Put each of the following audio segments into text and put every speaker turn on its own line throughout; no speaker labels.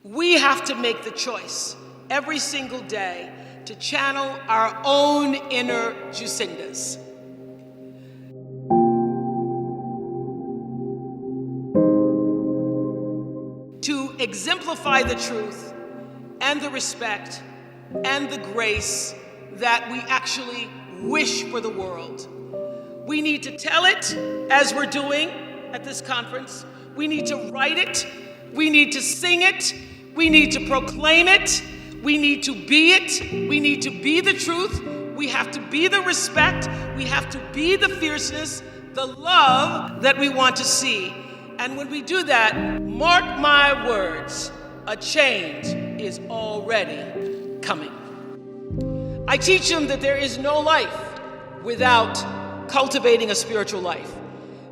We have to make the choice every single day to channel our own inner Jacindas. To exemplify the truth and the respect and the grace that we actually wish for the world. We need to tell it, as we're doing at this conference. We need to write it. We need to sing it. We need to proclaim it. We need to be it. We need to be the truth. We have to be the respect. We have to be the fierceness, the love that we want to see. And when we do that, mark my words, a change is already coming. I teach them that there is no life without cultivating a spiritual life,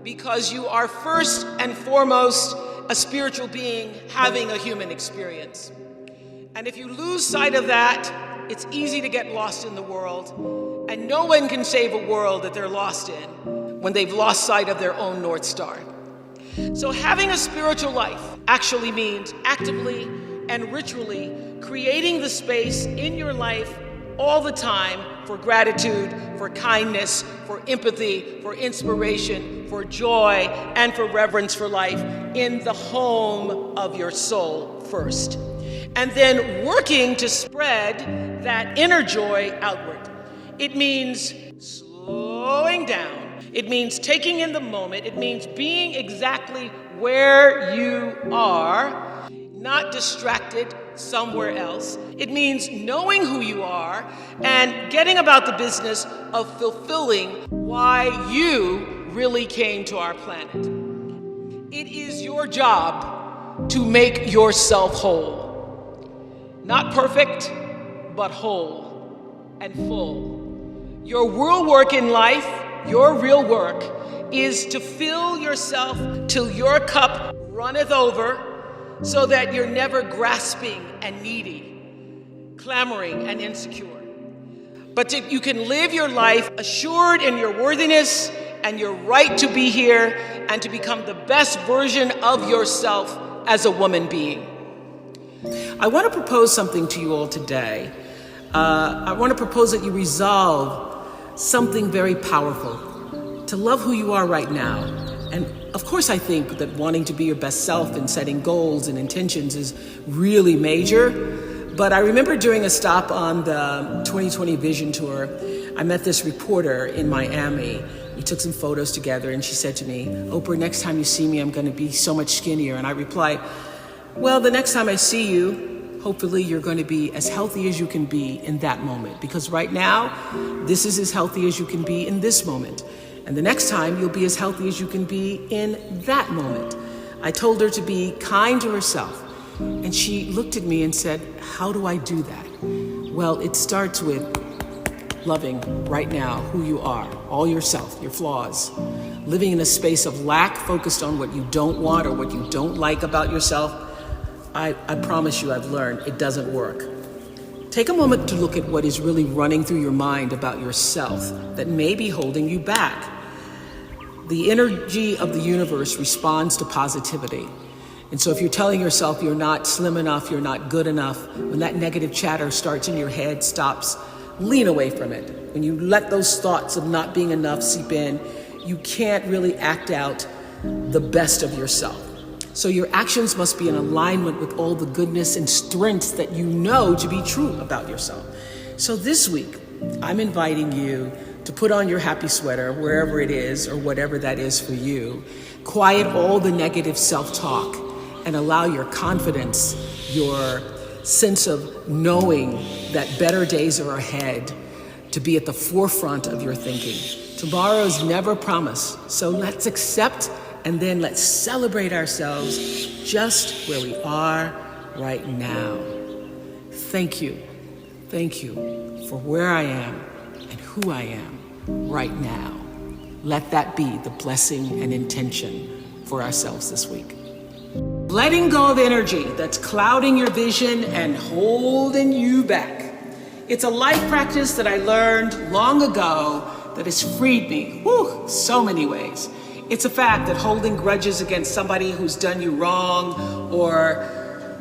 because you are first and foremost a spiritual being having a human experience. And if you lose sight of that, it's easy to get lost in the world, and no one can save a world that they're lost in when they've lost sight of their own North Star. So having a spiritual life actually means actively and ritually creating the space in your life all the time for gratitude, for kindness, for empathy, for inspiration, for joy, and for reverence for life in the home of your soul first. And then working to spread that inner joy outward. It means slowing down. It means taking in the moment. It means being exactly where you are, not distracted somewhere else. It means knowing who you are and getting about the business of fulfilling why you really came to our planet. It is your job to make yourself whole. Not perfect, but whole and full. Your real work in life, your real work, is to fill yourself till your cup runneth over, so that you're never grasping and needy, clamoring and insecure. But that you can live your life assured in your worthiness and your right to be here and to become the best version of yourself as a woman being. I want to propose something to you all today. I want to propose that you resolve something very powerful, to love who you are right now. And of course, I think that wanting to be your best self and setting goals and intentions is really major. But I remember during a stop on the 2020 Vision Tour, I met this reporter in Miami. We took some photos together, and she said to me, "Oprah, next time you see me, I'm going to be so much skinnier." And I replied, "Well, the next time I see you, hopefully you're going to be as healthy as you can be in that moment. Because right now, this is as healthy as you can be in this moment. And the next time, you'll be as healthy as you can be in that moment." I told her to be kind to herself. And she looked at me and said, "How do I do that?" Well, it starts with loving right now who you are, all yourself, your flaws. Living in a space of lack, focused on what you don't want or what you don't like about yourself. I promise you, I've learned it doesn't work. Take a moment to look at what is really running through your mind about yourself that may be holding you back. The energy of the universe responds to positivity. And so if you're telling yourself you're not slim enough, you're not good enough, when that negative chatter starts in your head, stops, lean away from it. When you let those thoughts of not being enough seep in, you can't really act out the best of yourself. So your actions must be in alignment with all the goodness and strengths that you know to be true about yourself. So this week, I'm inviting you to put on your happy sweater, wherever it is, or whatever that is for you. Quiet all the negative self-talk and allow your confidence, your sense of knowing that better days are ahead, to be at the forefront of your thinking. Tomorrow's never promised, so let's accept and then let's celebrate ourselves just where we are right now. Thank you for where I am and who I am right now. Let that be the blessing and intention for ourselves this week. Letting go of energy that's clouding your vision and holding you back. It's a life practice that I learned long ago that has freed me, so many ways. It's a fact that holding grudges against somebody who's done you wrong or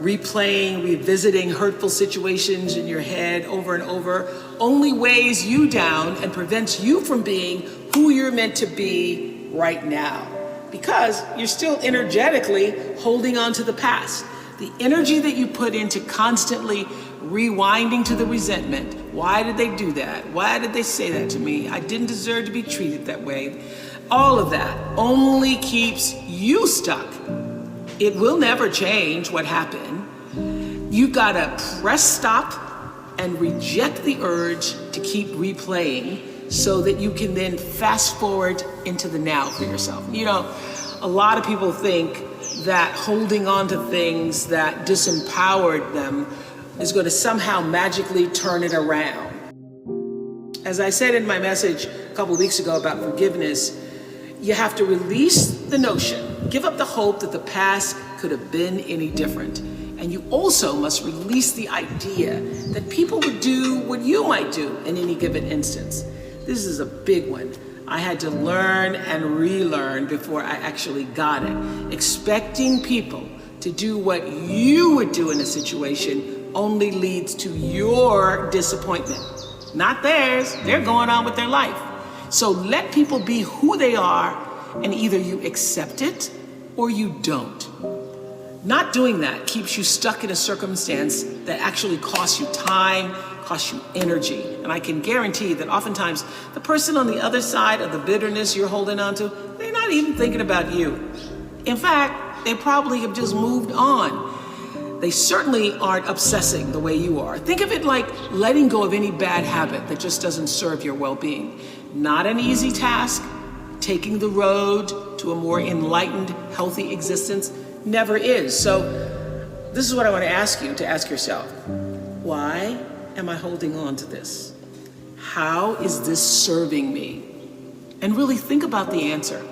replaying, revisiting hurtful situations in your head over and over only weighs you down and prevents you from being who you're meant to be right now, because you're still energetically holding on to the past. The energy that you put into constantly rewinding to the resentment. Why did they do that? Why did they say that to me? I didn't deserve to be treated that way. All of that only keeps you stuck. It will never change what happened. You gotta press stop and reject the urge to keep replaying so that you can then fast forward into the now for yourself. You know, a lot of people think that holding on to things that disempowered them is going to somehow magically turn it around. As I said in my message a couple of weeks ago about forgiveness, you have to release the notion, give up the hope that the past could have been any different. And you also must release the idea that people would do what you might do in any given instance. This is a big one. I had to learn and relearn before I actually got it. Expecting people to do what you would do in a situation only leads to your disappointment, not theirs. They're going on with their life. So let people be who they are, and either you accept it or you don't. Not doing that keeps you stuck in a circumstance that actually costs you time, costs you energy. And I can guarantee that oftentimes the person on the other side of the bitterness you're holding on to, they're not even thinking about you. In fact, they probably have just moved on. They certainly aren't obsessing the way you are. Think of it like letting go of any bad habit that just doesn't serve your well-being. Not an easy task. Taking the road to a more enlightened, healthy existence never is. So this is what I want to ask you to ask yourself. Why am I holding on to this? How is this serving me? And really think about the answer.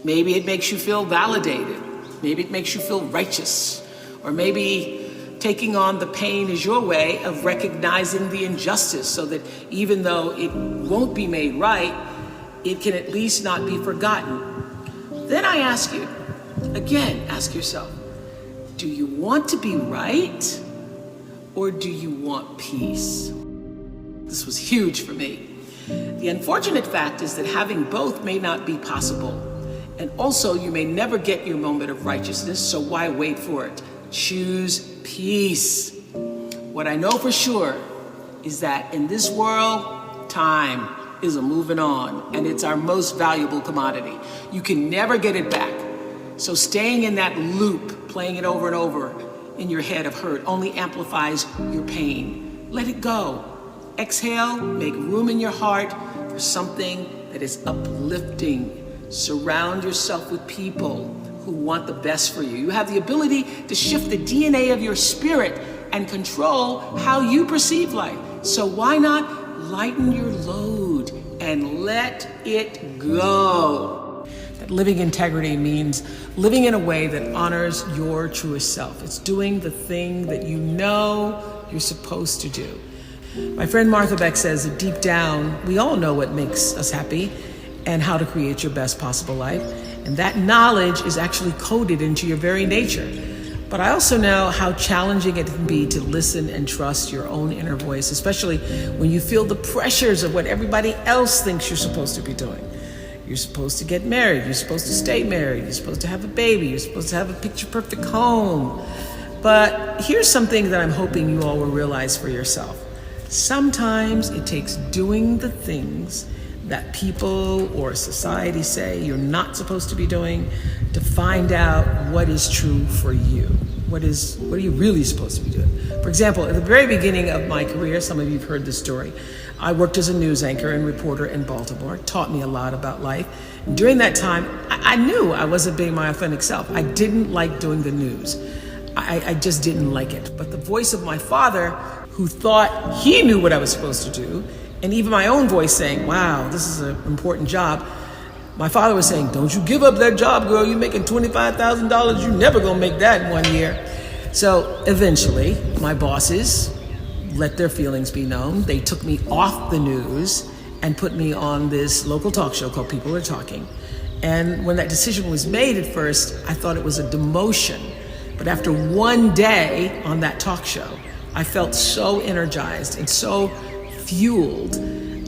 Maybe it makes you feel validated. Maybe it makes you feel righteous. Or maybe taking on the pain is your way of recognizing the injustice so that even though it won't be made right, it can at least not be forgotten. Then I ask you, again, ask yourself, do you want to be right or do you want peace? This was huge for me. The unfortunate fact is that having both may not be possible. And also, you may never get your moment of righteousness, so why wait for it? Choose peace. What I know for sure is that in this world, time is a moving on, and it's our most valuable commodity. You can never get it back. So staying in that loop, playing it over and over in your head of hurt, only amplifies your pain. Let it go. Exhale, make room in your heart for something that is uplifting. Surround yourself with people who want the best for you. You have the ability to shift the DNA of your spirit and control how you perceive life. So why not lighten your load and let it go? That living integrity means living in a way that honors your truest self. It's doing the thing that you know you're supposed to do. My friend Martha Beck says that deep down, we all know what makes us happy and how to create your best possible life. And that knowledge is actually coded into your very nature. But I also know how challenging it can be to listen and trust your own inner voice, especially when you feel the pressures of what everybody else thinks you're supposed to be doing. You're supposed to get married. You're supposed to stay married. You're supposed to have a baby. You're supposed to have a picture-perfect home. But here's something that I'm hoping you all will realize for yourself. Sometimes it takes doing the things that people or society say you're not supposed to be doing to find out what is true for you. What are you really supposed to be doing? For example, at the very beginning of my career, some of you have heard this story, I worked as a news anchor and reporter in Baltimore. It taught me a lot about life. And during that time, I knew I wasn't being my authentic self. I didn't like doing the news. I just didn't like it. But the voice of my father, who thought he knew what I was supposed to do, and even my own voice saying, wow, this is an important job. My father was saying, don't you give up that job, girl. You're making $25,000. You're never going to make that in 1 year. So eventually, my bosses let their feelings be known. They took me off the news and put me on this local talk show called People Are Talking. And when that decision was made at first, I thought it was a demotion But after one day on that talk show, I felt so energized and so fueled.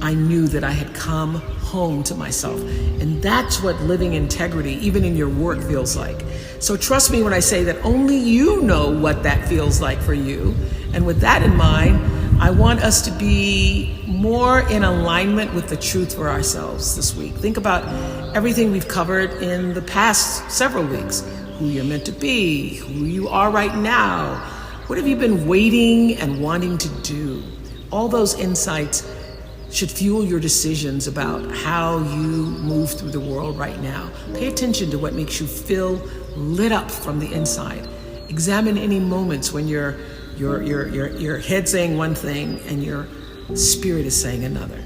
I knew that I had come home to myself. And that's what living integrity, even in your work, feels like. So trust me when I say that only you know what that feels like for you. And with that in mind, I want us to be more in alignment with the truth for ourselves this week. Think about everything we've covered in the past several weeks. Who you're meant to be, who you are right now. What have you been waiting and wanting to do? All those insights should fuel your decisions about how you move through the world right now. Pay attention to what makes you feel lit up from the inside. Examine any moments when your head's saying one thing and your spirit is saying another.